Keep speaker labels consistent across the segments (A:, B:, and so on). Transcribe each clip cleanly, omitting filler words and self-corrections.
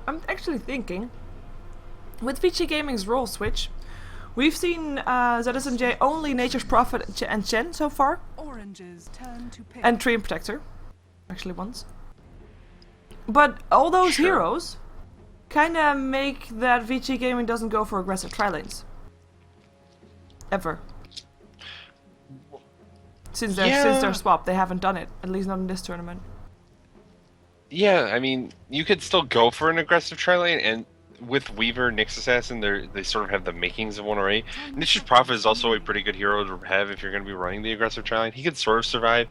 A: I'm actually thinking, with Vici Gaming's role switch, we've seen ZSMJ only Nature's Prophet and Chen so far.
B: Orange's turn to pick.
A: And Treant Protector. Actually once. But all those heroes kinda make that Vici Gaming doesn't go for aggressive tri-lanes. Ever. Since their swap, they haven't done it. At least not in this tournament.
C: Yeah, I mean, you could still go for an aggressive tri-lane, and with Weaver, Nyx Assassin, they sort of have the makings of one already. Nature's Prophet is also a pretty good hero to have if you're going to be running the aggressive tri-lane. He could sort of survive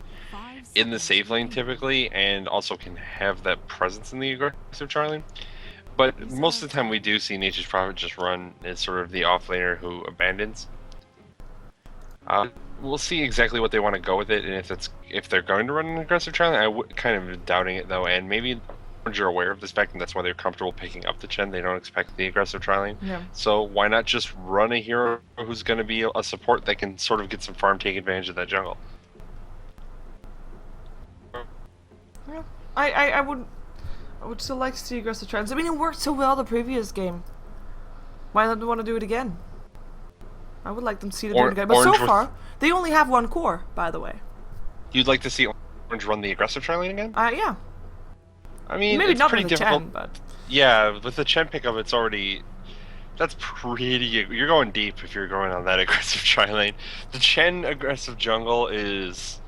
C: in the safe lane typically, and also can have that presence in the aggressive tri-lane. But most of the time we do see Nature's Prophet just run as sort of the offlaner who abandons. We'll see exactly what they want to go with it, and if they're going to run an aggressive tri-lane. I kind of doubting it though, and maybe you're aware of this fact, and that's why they're comfortable picking up the Chen. They don't expect the aggressive tri-lane.
A: Yeah.
C: So why not just run a hero who's going to be a support that can sort of get some farm, take advantage of that jungle?
A: Yeah. I would still like to see aggressive tri-lanes. I mean, it worked so well the previous game. Why not want to do it again? I would like them to see them do it again. But so far, they only have one core, by the way.
C: You'd like to see Orange run the aggressive tri-lane again?
A: Yeah.
C: I mean,
A: maybe
C: it's
A: not
C: pretty
A: with the
C: difficult.
A: Chen, but
C: yeah, with the Chen pickup, it's already... That's pretty... You're going deep if you're going on that aggressive tri-lane. The Chen aggressive jungle is...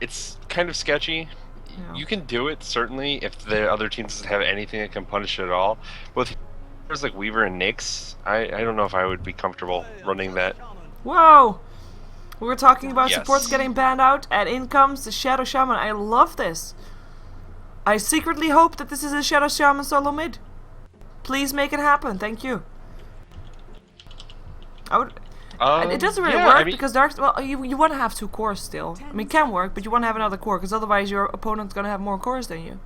C: It's kind of sketchy.
A: yeah.
C: You can do it, certainly, if the other teams doesn't have anything that can punish it at all. But with heroes like Weaver and Nyx, I don't know if I would be comfortable running that.
A: Whoa! We were talking about
C: Yes.
A: supports getting banned out, and in comes the Shadow Shaman. I love this. I secretly hope that this is a Shadow Shaman solo mid. Please make it happen. Thank you. I would. It doesn't really work because Dark. Well, you want to have 2 cores still. I mean, it can work, but you want to have another core because otherwise your opponent's gonna have more cores than you.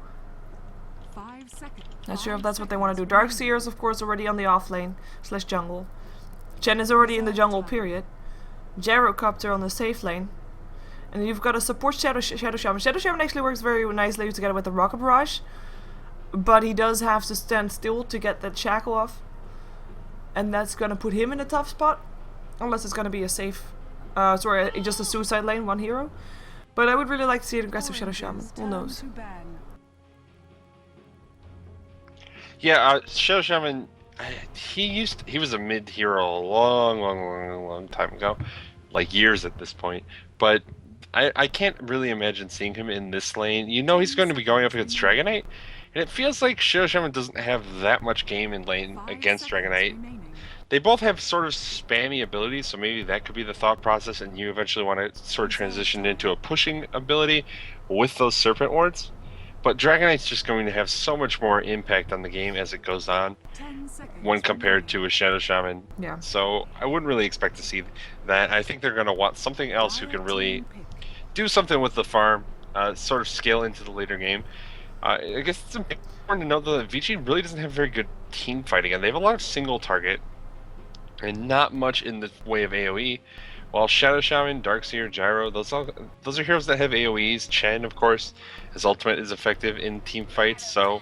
B: 5 seconds.
A: Not sure if that's what they want to do. Darkseer is of course already on the off lane / jungle. Chen is already in the jungle. Period. Gyrocopter on the safe lane. And you've got a support Shadow Shaman. Shadow Shaman actually works very nicely together with the Rocket Barrage. But he does have to stand still to get that shackle off. And that's gonna put him in a tough spot. Unless it's gonna be a safe... just a suicide lane, 1 hero. But I would really like to see an aggressive Shadow Shaman. Who knows?
C: Yeah, Shadow Shaman... He was a mid hero a long time ago. Like years at this point. But... I can't really imagine seeing him in this lane. You know he's going to be going up against Dragonite, and it feels like Shadow Shaman doesn't have that much game in lane against Dragonite. They both have sort of spammy abilities, so maybe that could be the thought process, and you eventually want to sort of transition into a pushing ability with those Serpent Wards. But Dragonite's just going to have so much more impact on the game as it goes on when compared to a Shadow Shaman.
A: Yeah.
C: So I wouldn't really expect to see that. I think they're going to want something else who can really do something with the farm, sort of scale into the later game. I guess it's important to note that Vici really doesn't have very good team fighting, and they have a lot of single target and not much in the way of AoE. While Shadow Shaman, Darkseer, Gyro, those are heroes that have AoEs. Chen, of course, his ultimate is effective in team fights, so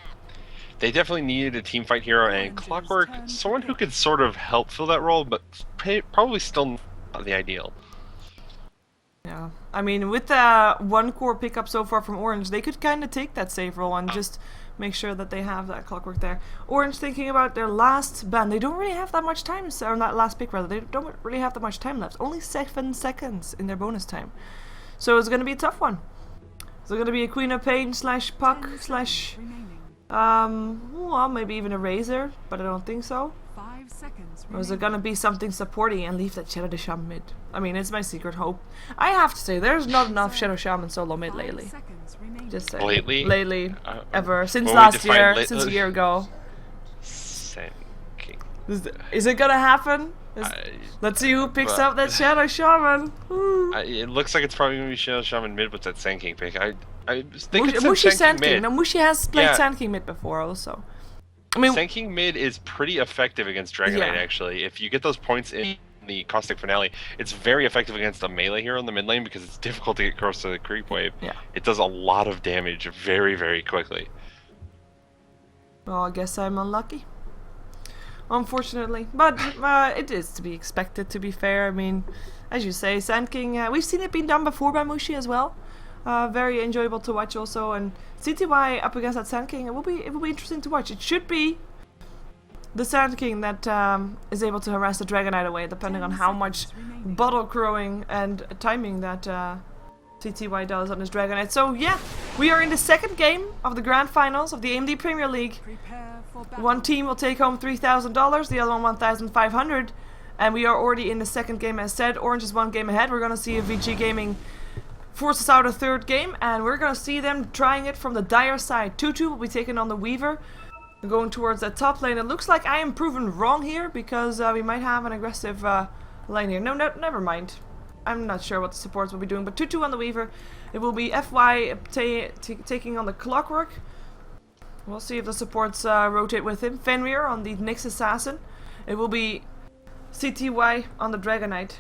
C: they definitely needed a team fight hero, and Clockwork, someone who could sort of help fill that role, but probably still not the ideal.
A: Yeah, I mean, with the 1 core pickup so far from Orange, they could kind of take that safe role and just make sure that they have that Clockwork there. Orange thinking about their last ban. They don't really have that much time, or not last pick rather. They don't really have that much time left. Only 7 seconds in their bonus time. So it's going to be a tough one. Is it going to be a Queen of Pain / Puck / well, maybe even a Razor, but I don't think so.
B: 5 seconds.
A: Or is it gonna be something supporty and leave that Shadow Shaman mid? I mean, it's my secret hope. I have to say, there's not enough Shadow Shaman solo mid lately. Just saying.
C: Lately?
A: Lately. Ever. Since last year. Since a year ago. Is it gonna happen? Let's see who picks up that Shadow Shaman.
C: It looks like it's probably gonna be Shadow Shaman mid with that Sand King pick. I think it's
A: Mushi
C: Sand King mid.
A: No, Mushi has played Sand King mid before also. I mean,
C: Sand King mid is pretty effective against Dragonite, actually. If you get those points in the Caustic Finale, it's very effective against a melee hero in the mid lane because it's difficult to get close to the creep wave.
A: Yeah.
C: It does a lot of damage very, very quickly.
A: Well, I guess I'm unlucky. Unfortunately. But it is to be expected, to be fair. I mean, as you say, Sand King, we've seen it being done before by Mushi as well. Very enjoyable to watch also. And CTY up against that Sand King, it will be interesting to watch. It should be the Sand King that is able to harass the Dragon Knight away, depending on how much bottle crowing and timing that CTY does on his Dragon Knight. So yeah, we are in the second game of the Grand Finals of the AMD Premier League.
B: Prepare for battle.
A: One team will take home $3,000, the other one $1,500, and we are already in the second game as said. Orange is one game ahead. We're gonna see if Vici Gaming forces out a third game, and we're gonna see them trying it from the dire side. 2-2 will be taking on the Weaver. Going towards that top lane. It looks like I am proven wrong here because we might have an aggressive lane here. No, never mind. I'm not sure what the supports will be doing, but 2-2 on the Weaver. It will be FY taking on the Clockwork. We'll see if the supports rotate with him. Fenrir on the Nyx Assassin. It will be CTY on the Dragon Knight.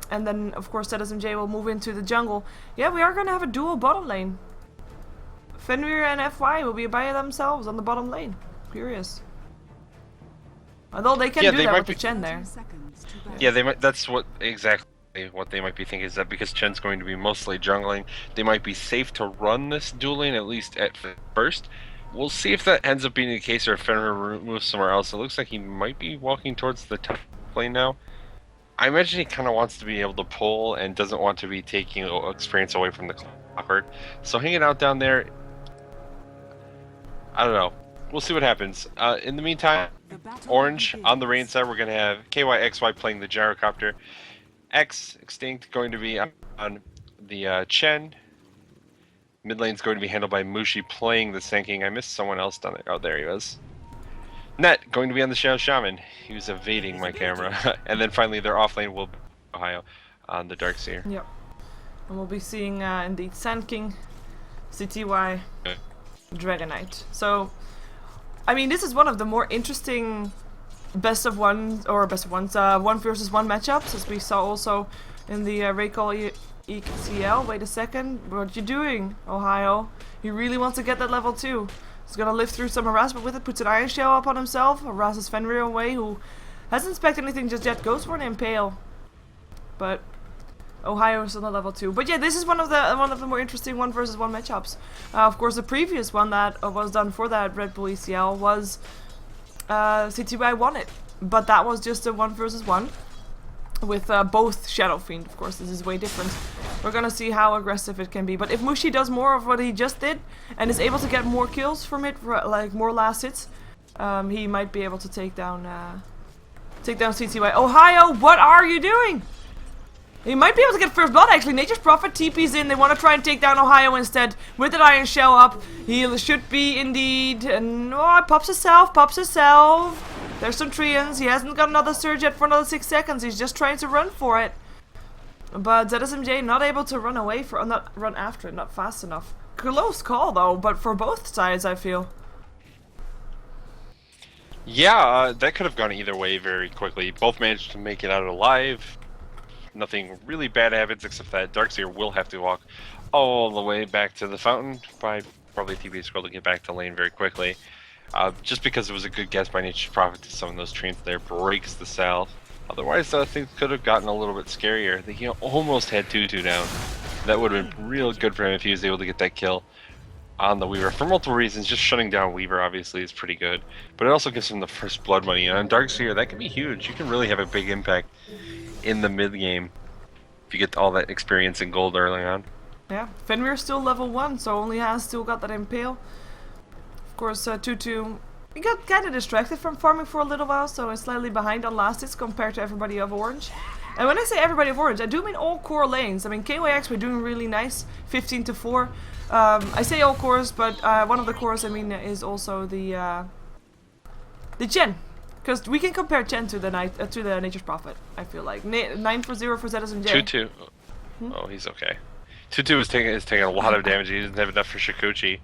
A: And then, of course, ZSMJ will move into the jungle. Yeah, we are going to have a dual bottom lane. Fenrir and FY will be by themselves on the bottom lane. Curious. Although they can do that with the Chen there.
C: Yeah, they might. That's what exactly what they might be thinking is that because Chen's going to be mostly jungling, they might be safe to run this dual lane at least at first. We'll see if that ends up being the case or if Fenrir moves somewhere else. It looks like he might be walking towards the top lane now. I imagine he kind of wants to be able to pull and doesn't want to be taking experience away from the Clockwork. So hanging out down there, I don't know. We'll see what happens. In the meantime, Orange on the rain side, we're going to have KYXY playing the Gyrocopter. X, Extinct, going to be on the Chen. Mid lane's going to be handled by Mushi playing the Sand King. I missed someone else down there. Oh, there he was. Net going to be on the Shadow Shaman. He was evading my camera. And then finally their off lane will be Ohio on the Darkseer.
A: Yep. And we'll be seeing indeed Sand King, CTY, Dragon Knight. So, I mean, this is one of the more interesting best of ones, one versus one matchups, as we saw also in the Recall ECL. Wait a second, what you doing, Ohio? He really wants to get that level 2. He's gonna live through some harassment with it, puts an Iron Shell up on himself, harasses Fenrir away, who hasn't inspected anything just yet, goes for an Impale. But Ohio is on the level 2. But yeah, this is one of the more interesting one versus one matchups. Of course, the previous one that was done for that Red Bull ECL was CTY won it, but that was just a 1 versus 1 with both Shadow Fiend. Of course, this is way different. We're gonna see how aggressive it can be. But if Mushi does more of what he just did and is able to get more kills from it, like more last hits, he might be able to take down CTY. Ohio, what are you doing? He might be able to get first blood actually. Nature's Prophet TP's in. They want to try and take down Ohio instead with that Iron Shell up. He should be indeed. And oh, pops himself. There's some Treants. He hasn't got another surge yet for another 6 seconds. He's just trying to run for it. But ZSMJ not able to run away not run after it, not fast enough. Close call though, but for both sides I feel.
C: Yeah, that could have gone either way very quickly. Both managed to make it out alive. Nothing really bad happens except that Darkseer will have to walk all the way back to the fountain by probably TP scroll to get back to lane very quickly. Just because it was a good guess by Nature's Prophet to summon those Treants there, breaks the Salve. Otherwise, things could have gotten a little bit scarier. He almost had 2-2 down. That would have been real good for him if he was able to get that kill on the Weaver. For multiple reasons, just shutting down Weaver obviously is pretty good. But it also gives him the first blood money. And on Darkseer, that can be huge. You can really have a big impact in the mid game if you get all that experience in gold early on.
A: Yeah, Fenrir's still level 1, so only has still got that Impale. Of course, 2-2. He got kind of distracted from farming for a little while, so he's slightly behind on last hits compared to everybody of Orange. And when I say everybody of Orange, I do mean all core lanes. I mean, KYX were doing really nice, 15-4. I say all cores, but one of the cores I mean is also the Chen. Because we can compare Chen to the Nature's Prophet, I feel like. 9-0 for ZSMJ.
C: 2-2. Oh, he's okay. 2-2 is taking a lot of damage. He doesn't have enough for Shikuchi.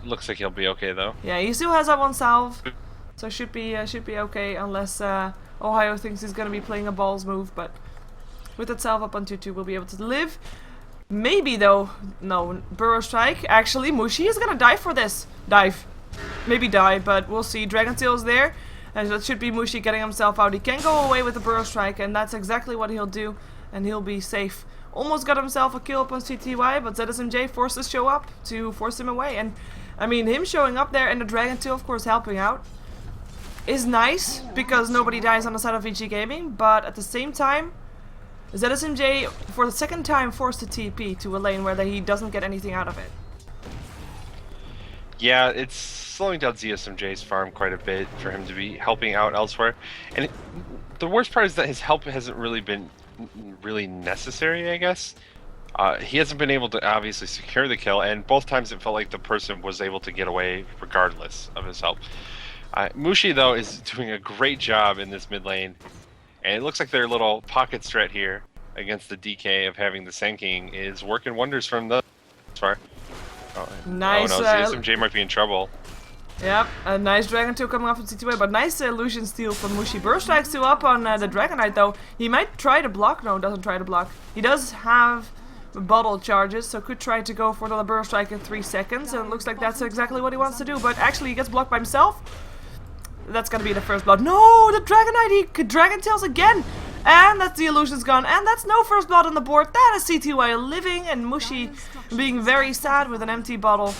C: Looks like he'll be okay though.
A: Yeah, he still has that one salve, so should be okay unless Ohio thinks he's gonna be playing a balls move. But with that salve up on 2-2, we'll be able to live. Maybe though, no Burrow Strike. Actually, Mushi is gonna die for this. Dive. maybe die, but we'll see. Dragon Tail is there, and that should be Mushi getting himself out. He can go away with the Burrow Strike, and that's exactly what he'll do, and he'll be safe. Almost got himself a kill up on CTY, but ZSMJ forced to show up to force him away. And I mean, him showing up there and the Dragon Tail, of course, helping out is nice because nobody dies on the side of Vici Gaming. But at the same time, ZSMJ for the second time forced a TP to a lane where he doesn't get anything out of it.
C: Yeah, it's slowing down ZSMJ's farm quite a bit for him to be helping out elsewhere. And the worst part is that his help hasn't really been necessary, I guess. He hasn't been able to obviously secure the kill, and both times it felt like the person was able to get away regardless of his help. Mushi, though, is doing a great job in this mid lane, and it looks like their little pocket strat here against the DK of having the Senking is working wonders from the far.
A: Nice.
C: Oh no, ZSMJ might be in trouble.
A: Yep, a nice Dragon Tail coming off from CTY, but nice illusion steal from Mushi. Burst Strike still up on the Dragon Knight though. He might try to block. No, doesn't try to block. He does have bottle charges, so could try to go for another Burst Strike in 3 seconds, and it looks like that's exactly what he wants to do, but actually he gets blocked by himself. That's gonna be the first blood. No, the Dragon Knight, he could Dragon Tails again! And that's the illusion's gone, and that's no first blood on the board. That is CTY living, and Mushi being very sad with an empty bottle,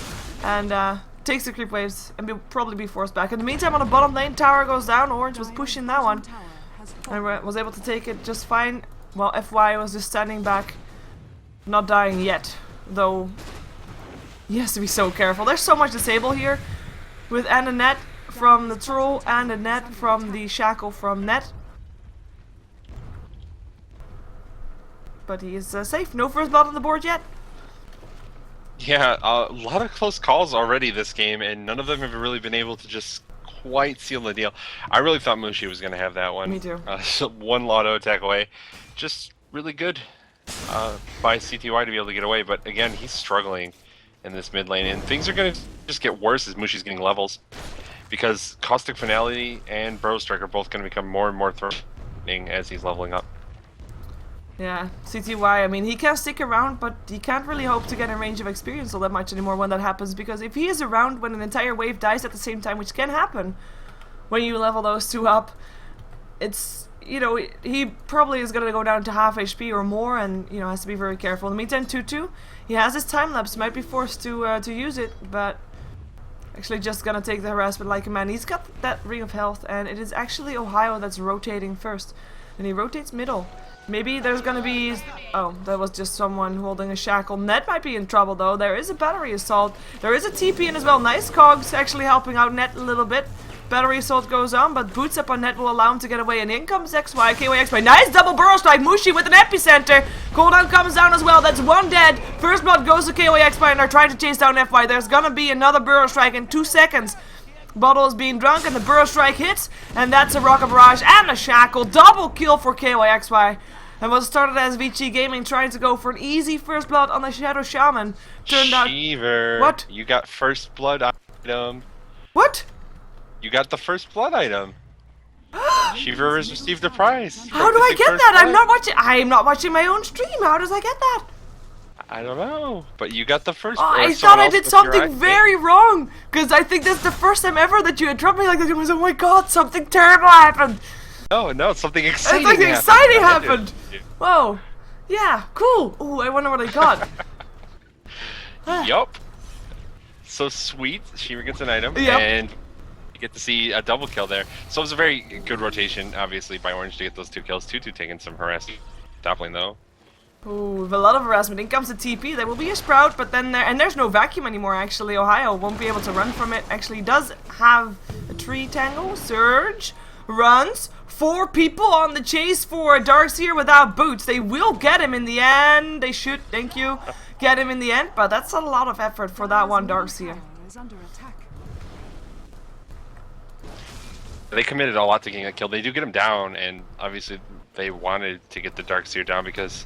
A: and takes the creep waves and will probably be forced back. In the meantime, on the bottom lane, tower goes down. Orange was pushing that one and was able to take it just fine. While FY was just standing back, not dying yet. Though, he has to be so careful. There's so much disable here with and a net from the troll and a net from the shackle from net. But he is safe. No first blood on the board yet.
C: Yeah, a lot of close calls already this game, and none of them have really been able to just quite seal the deal. I really thought Mushi was going to have that one.
A: Me too.
C: One Lotto attack away. Just really good by CTY to be able to get away, but again, he's struggling in this mid lane, and things are going to just get worse as Mushi's getting levels, because Caustic Finality and Burrow Strike are both going to become more and more threatening as he's leveling up.
A: Yeah, CTY, I mean, he can stick around, but he can't really hope to get in range of experience all that much anymore when that happens, because if he is around when an entire wave dies at the same time, which can happen when you level those two up, it's, you know, he probably is going to go down to half HP or more, and, you know, has to be very careful. In the meantime, 2-2, he has his time lapse, might be forced to use it, but actually just going to take the harassment like a man. He's got that ring of health, and it is actually Ohio that's rotating first, and he rotates middle. Maybe there's gonna be... Oh, that was just someone holding a shackle. Net might be in trouble though. There is a battery assault. There is a TP in as well. Nice cogs actually helping out Net a little bit. Battery assault goes on, but boots up on Net will allow him to get away. And in comes XY, KYXY. Nice double Burrow Strike. Mushi with an epicenter. Cooldown comes down as well. That's one dead. First blood goes to KYXY, and they're trying to chase down FY. There's gonna be another Burrow Strike in 2 seconds. Bottle is being drunk, and the Burrow Strike hits, and that's a Rocket Barrage and a Shackle. Double kill for KYXY. And what started as Vici Gaming trying to go for an easy first blood on the Shadow Shaman turned out...
C: Sheever,
A: what?
C: You got first blood item.
A: What?
C: You got the first blood item. Sheever has received a prize.
A: How do I get that? I'm not watching my own stream. How does I get that?
C: I don't know, but you got the first.
A: I thought I did something very wrong, because I think that's the first time ever that you had dropped me like that. It was, oh my god, something terrible happened.
C: No, something exciting.
A: Something exciting happened. Whoa, yeah, cool. Ooh, I wonder what I got.
C: Yup. So sweet. Sheever gets an item,
A: yep.
C: And you get to see a double kill there. So it was a very good rotation, obviously, by Orange to get those 2 kills. 2-2 taking some harassment. Top lane though.
A: Ooh, with a lot of harassment. In comes the TP. There will be a Sprout, but then there's no vacuum anymore, actually. Ohio won't be able to run from it. Actually, does have a tree tangle. Surge. Runs. 4 people on the chase for a Darkseer without boots. They will get him in the end. They should, thank you, get him in the end. But that's a lot of effort for that one Darkseer.
C: They committed a lot to getting a kill. They do get him down, and obviously they wanted to get the Darkseer down because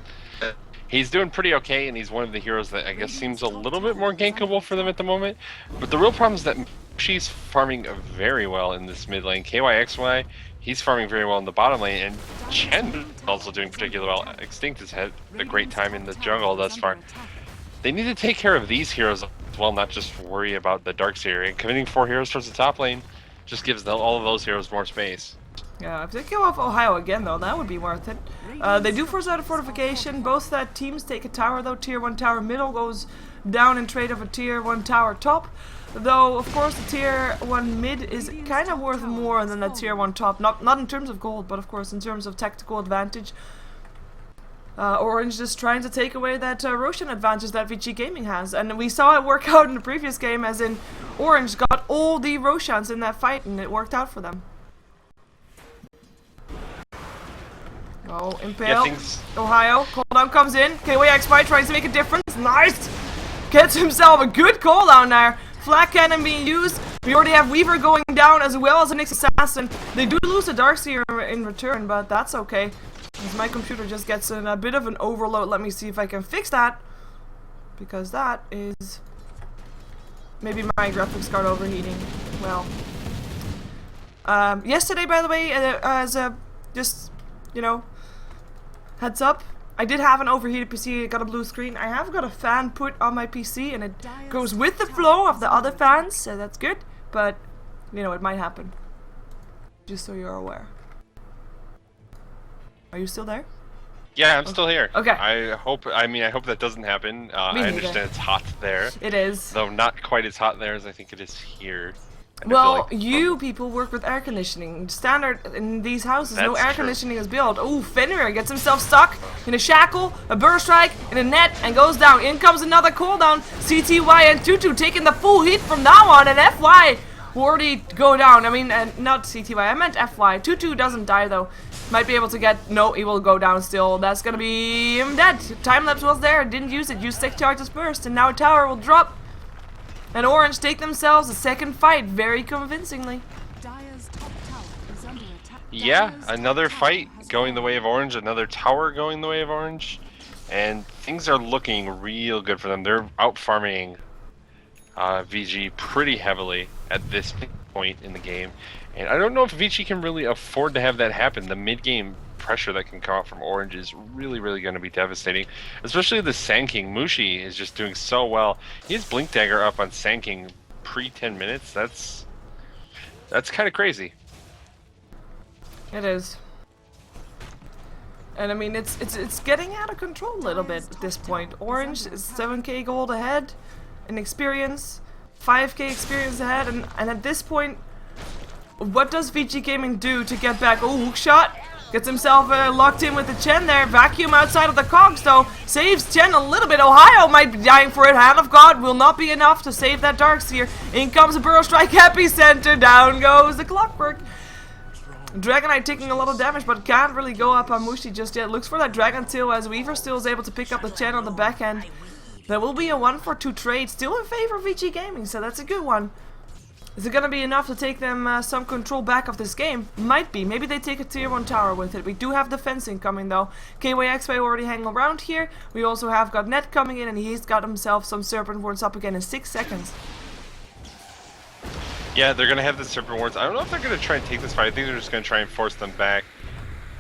C: he's doing pretty okay, and he's one of the heroes that I guess seems a little bit more gankable for them at the moment. But the real problem is that she's farming very well in this mid lane. KYXY, he's farming very well in the bottom lane, and Chen is also doing particularly well. Extinct has had a great time in the jungle thus far. They need to take care of these heroes well not just worry about the Darkseer. And committing 4 heroes towards the top lane just gives all of those heroes more space.
A: Yeah, if they kill off Ohio again though, that would be worth it. They do force out a fortification. Both teams take a tower though. Tier 1 tower middle goes down in trade of a Tier 1 tower top. Though, of course, the Tier 1 mid is kind of worth more than the Tier 1 top. Not in terms of gold, but of course in terms of tactical advantage. Orange just trying to take away that Roshan advantage that Vici Gaming has. And we saw it work out in the previous game, as in Orange got all the Roshans in that fight and it worked out for them. Oh, Impale.
C: Yeah,
A: Ohio. Cooldown comes in. KYXY tries to make a difference. Nice! Gets himself a good cooldown there. Flak cannon being used. We already have Weaver going down as well as the next assassin. They do lose a Darkseer in return, but that's okay. As my computer just gets in a bit of an overload. Let me see if I can fix that. Because that is... maybe my graphics card overheating. Well. Yesterday, by the way, as a... just, you know... heads up. I did have an overheated PC, it got a blue screen. I have got a fan put on my PC and it goes with the flow of the other fans, so that's good. But, you know, it might happen. Just so you're aware. Are you still there?
C: Yeah, I'm still here.
A: Okay.
C: I hope that doesn't happen. I understand it's hot there.
A: It is.
C: Though not quite as hot there as I think it is here.
A: Well, you people work with air conditioning. Standard in these houses, no air conditioning is built. Oh, Fenrir gets himself stuck in a shackle, a burst strike, in a net, and goes down. In comes another cooldown. CTY and Tutu taking the full hit from now on, and FY will already go down. I mean, not CTY, I meant FY. Tutu doesn't die though. Might be able to get, no, he will go down still. That's gonna be him dead. Time-lapse was there, didn't use it, used stick charges first, and now a tower will drop. And Orange take themselves a second fight very convincingly.
C: Yeah, another fight going the way of Orange, another tower going the way of Orange, and things are looking real good for them. They're out farming VG pretty heavily at this point in the game, and I don't know if VG can really afford to have that happen. The mid-game pressure that can come out from Orange is really going to be devastating, especially the Sanking. Mushi is just doing so well. He has Blink Dagger up on Sanking pre 10 minutes. That's kind of crazy.
A: It is. And I mean, it's getting out of control a little bit at this point. Orange is 7k gold ahead in experience, 5k experience ahead, and at this point, what does Vici Gaming do to get back? Oh, hook shot! Gets himself locked in with the Chen there. Vacuum outside of the cogs though. Saves Chen a little bit. Ohio might be dying for it. Hand of God will not be enough to save that Darkseer. In comes a Burrow Strike Epicenter. Down goes the Clockwork. Dragonite taking a lot of damage, but can't really go up on Mushi just yet. Looks for that Dragon Tail as Weaver still is able to pick up the Chen on the back end. There will be a 1-for-2 trade still in favor of Vici Gaming, so that's a good one. Is it gonna be enough to take them some control back of this game? Might be. Maybe they take a Tier 1 tower with it. We do have the fencing coming though. KYXY already hanging around here. We also have got Net coming in, and he's got himself some Serpent Wards up again in 6 seconds.
C: Yeah, they're gonna have the Serpent Wards. I don't know if they're gonna try and take this fight. I think they're just gonna try and force them back.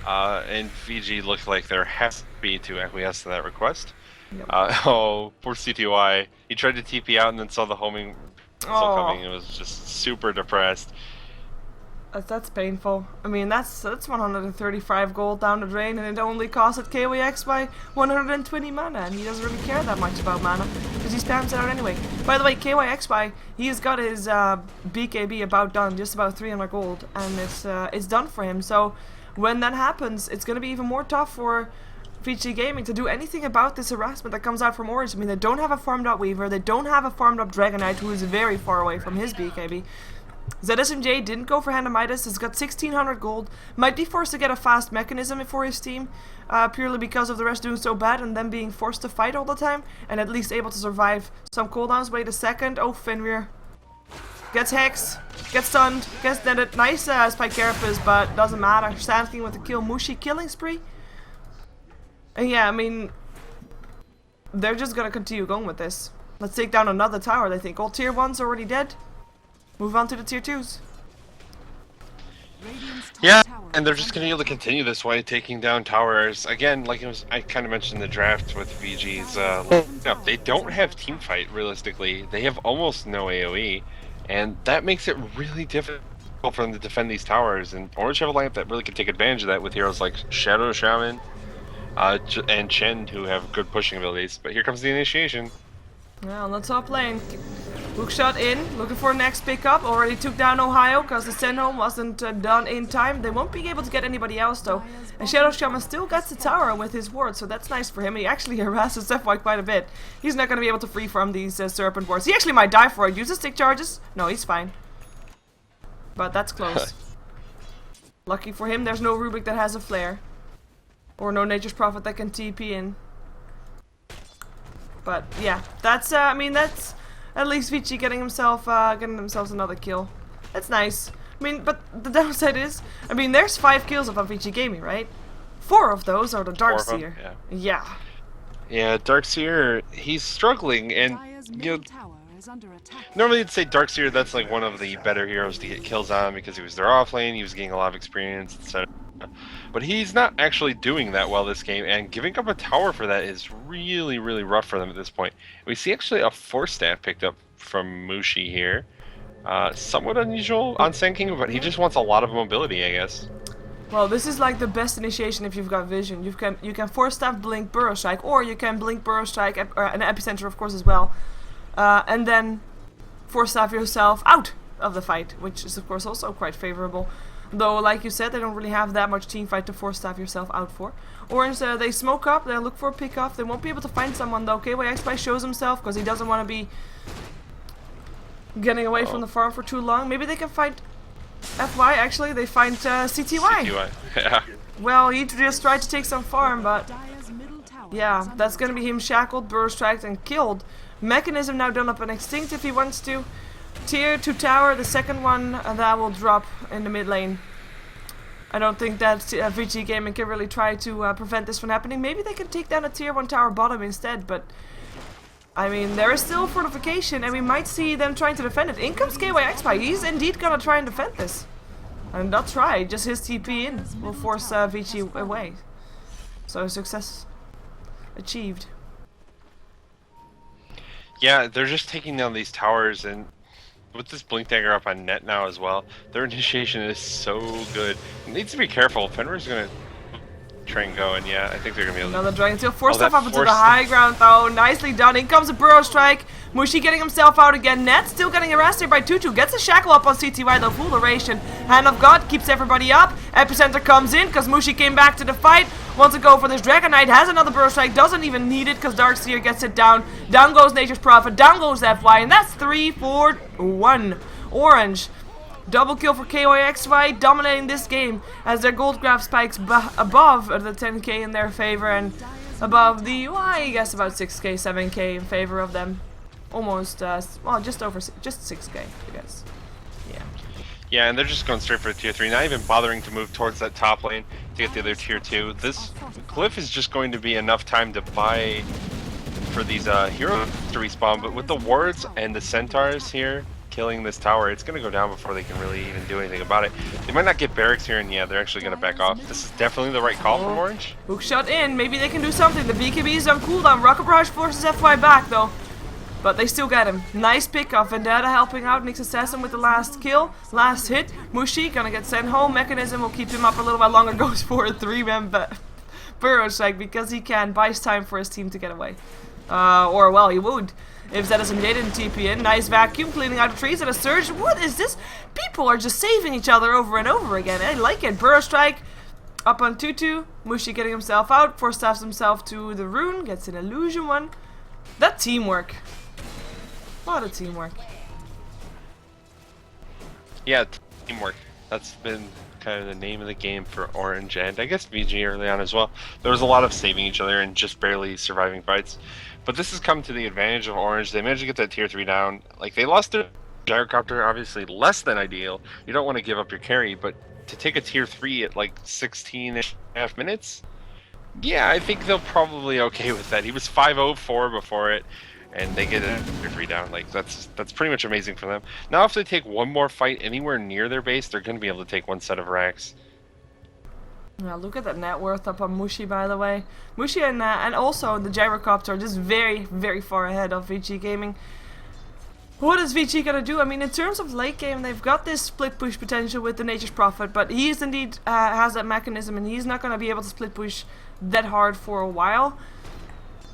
C: And VG looks like they're happy to acquiesce to that request. Yep. Oh, poor CTY. He tried to TP out and then saw the homing coming and was just super depressed.
A: That's painful. I mean, that's 135 gold down the drain, and it only costed KYXY 120 mana, and he doesn't really care that much about mana because he spams it out anyway. By the way, KYXY, he has got his BKB about done, just about 300 gold, and it's done for him. So when that happens, it's gonna be even more tough for Vici Gaming to do anything about this harassment that comes out from Orange. I mean, they don't have a farmed up Weaver, they don't have a farmed up Dragonite, who is very far away from his BKB. ZSMJ didn't go for Hand of Midas, has got 1600 gold, might be forced to get a fast mechanism for his team, purely because of the rest doing so bad and them being forced to fight all the time, and at least able to survive some cooldowns. Wait a second, oh, Fenrir gets Hex, gets stunned, gets netted. Nice Spike Carapace, but doesn't matter. Sand King with the kill. Mushi killing spree. And yeah, I mean, they're just gonna continue going with this. Let's take down another tower, they think. All Tier 1's already dead. Move on to the Tier 2s.
C: Yeah, And they're just going to be able to continue this way, taking down towers. Again, like I kind of mentioned in the draft with VG's, they don't have team fight, realistically. They have almost no AoE, and that makes it really difficult for them to defend these towers. And Orange have a lineup that really can take advantage of that with heroes like Shadow Shaman and Chen, who have good pushing abilities. But here comes the initiation.
A: Well, on the top lane, hookshot in, looking for next pickup. Already took down Ohio because the send home wasn't done in time. They won't be able to get anybody else though. And Shadow Shaman still gets the tower with his ward, so that's nice for him. He actually harasses FY quite a bit. He's not going to be able to free from these serpent wards. He actually might die for it. Use the stick charges. No, he's fine. But that's close. Lucky for him, there's no Rubik that has a flare. Or no Nature's Prophet that can TP in. But yeah, that's I mean that's at least Vici getting themselves another kill. That's nice. I mean, but the downside is, I mean, there's 5 kills of SheeverGaming, right? 4 of those are the Darkseer. Yeah.
C: Yeah, Darkseer, he's struggling, and you know, normally you'd say Darkseer, that's like one of the better heroes to get kills on because he was their off lane, he was getting a lot of experience, etc. But he's not actually doing that well this game, and giving up a tower for that is really, really rough for them at this point. We see actually a Force Staff picked up from Mushi here. Somewhat unusual on Sand King, but he just wants a lot of mobility, I guess.
A: Well, this is like the best initiation if you've got vision. You can Force Staff, blink, Burrow Strike, or you can blink, Burrow Strike, and Epicenter of course as well. And then Force Staff yourself out of the fight, which is of course also quite favorable. Though, like you said, they don't really have that much team fight to Force Staff yourself out for. Orange, they smoke up, they look for a pick-off. They won't be able to find someone though. KYXY shows himself because he doesn't want to be getting away from the farm for too long. Maybe they can find FY, actually, they find CTY.
C: CTY, yeah.
A: Well, he just tried to take some farm, but yeah, that's gonna be him shackled, burst striked, and killed. Mechanism now done up and extinct if he wants to. Tier 2 tower, the second one that will drop in the mid lane. I don't think that SheeverGaming can really try to prevent this from happening. Maybe they can take down a tier 1 tower bottom instead, but I mean, there is still fortification and we might see them trying to defend it. In comes KYXY, he's indeed gonna try and defend this. And not try, just his TP in will force Vici away. So success achieved.
C: Yeah, they're just taking down these towers, and with this Blink Dagger up on net now as well, their initiation is so good. It needs to be careful. Fenrir's gonna try and go, and yeah, I think they're gonna be able to.
A: Another Dragon Tail. Force Staff up into the high ground though. Nicely done. In comes a Burrow Strike. Mushi getting himself out again. Net still getting harassed here by Tutu. Gets a shackle up on CTY though. Full duration. Hand of God keeps everybody up. Epicenter comes in because Mushi came back to the fight. Wants to go for this Dragon Knight. Has another Burrow Strike. Doesn't even need it because Darkseer gets it down. Down goes Nature's Prophet. Down goes FY. And that's 3-4-1. Orange. Double kill for KYXY, dominating this game as their gold graph spikes above the 10k in their favor and above the, well, I guess about 6k, 7k in favor of them. Almost, well, just 6k, I guess. Yeah.
C: Yeah, and they're just going straight for tier 3, not even bothering to move towards that top lane to get the other tier 2. This Glyph is just going to be enough time to buy for these heroes to respawn, but with the wards and the centaurs here killing this tower, it's going to go down before they can really even do anything about it. They might not get barracks here, and yeah, they're actually going to back off. This is definitely the right call from Orange.
A: Hookshot in, maybe they can do something. The BKB is on cooldown. Rocket Barrage forces FY back though. But they still get him. Nice pick off. Vendetta helping out Nyx Assassin with the last kill. Last hit. Mushi gonna get sent home. Mechanism will keep him up a little while longer. Goes for a 3-man Burrow Strike because he can. Buys time for his team to get away. Or, well, he would. If Zedison didn't TP in. Nice vacuum. Cleaning out the trees and a surge. What is this? People are just saving each other over and over again. I like it. Burrow Strike. Up on Tutu. Mushi getting himself out. Force staffs himself to the rune. Gets an illusion one. That teamwork. A lot of teamwork.
C: Yeah, teamwork. That's been kind of the name of the game for Orange and I guess VG early on as well. There was a lot of saving each other and just barely surviving fights. But this has come to the advantage of Orange. They managed to get that tier 3 down. Like, they lost their gyrocopter, obviously less than ideal. You don't want to give up your carry, but to take a tier 3 at like 16.5 minutes, yeah, I think they'll probably okay with that. He was 5-0-4 before it, and they get a tier 3 down. Like, that's pretty much amazing for them. Now if they take one more fight anywhere near their base, they're going to be able to take one set of racks.
A: Yeah, look at that net worth up on Mushi, by the way. Mushi and also the gyrocopter are just very, very far ahead of Vici Gaming. What is Vici gonna do? I mean, in terms of late game, they've got this split push potential with the Nature's Prophet, but he is indeed has that mechanism, and he's not gonna be able to split push that hard for a while.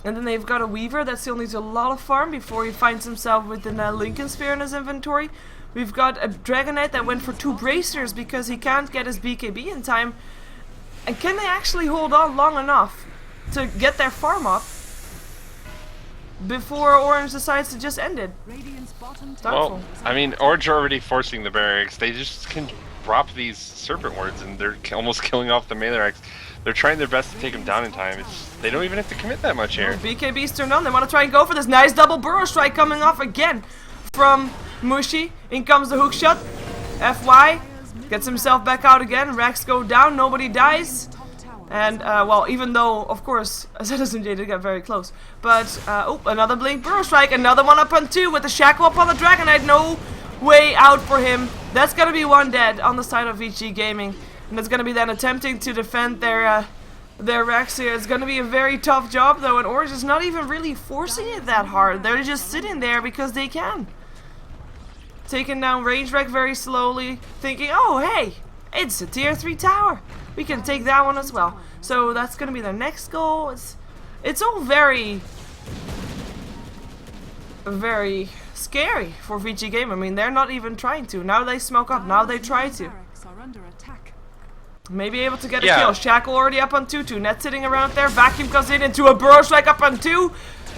A: And then they've got a Weaver that still needs a lot of farm before he finds himself with a Lincoln Sphere in his inventory. We've got a Dragonite that went for 2 bracers because he can't get his BKB in time. And can they actually hold on long enough to get their farm up before Orange decides to just end it?
B: Radiant's bottom
C: Well, I mean, Orange are already forcing the barracks. They just can drop these Serpent Wards and they're almost killing off the melee racks. They're trying their best to take them down in time. They don't even have to commit that much here.
A: BKB's turned on. They want to try and go for this nice double burrow strike coming off again from Mushi. In comes the hook shot. FY gets himself back out again. Racks go down. Nobody dies. And, well, even though, of course, Citizen J did get very close. But, oh, another Blink Burrow Strike. Another one up on 2 with the Shackle up on the Dragonite. No way out for him. That's going to be 1 dead on the side of Vici Gaming. And it's going to be then attempting to defend their racks here. It's going to be a very tough job, though. And Orange is not even really forcing it that hard. They're just sitting there because they can. Taking down Range Wreck very slowly. Thinking, oh, hey, it's a tier 3 tower. We can take that one as well. So that's going to be their next goal. It's all very, very scary for Vici Game. I mean, they're not even trying to. Now they smoke up. Now they try to. Maybe able to get a kill. Shackle already up on 2-2. Net sitting around there. Vacuum comes in into a Burrow Strike up on 2.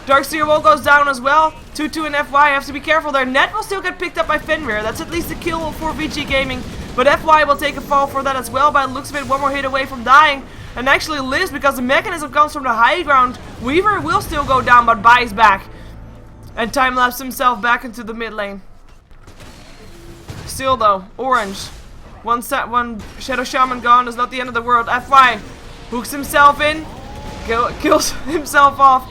A: Darkseer Wall goes down as well. 2-2 and FY have to be careful there. Net will still get picked up by Fenrir. That's at least a kill for Vici Gaming. But FY will take a fall for that as well. By the looks of it, 1 more hit away from dying. And actually lives because the mechanism comes from the high ground. Weaver will still go down but buys back. And time-lapse himself back into the mid lane. Still though, Orange. One Shadow Shaman gone is not the end of the world. FY hooks himself in. Kills himself off.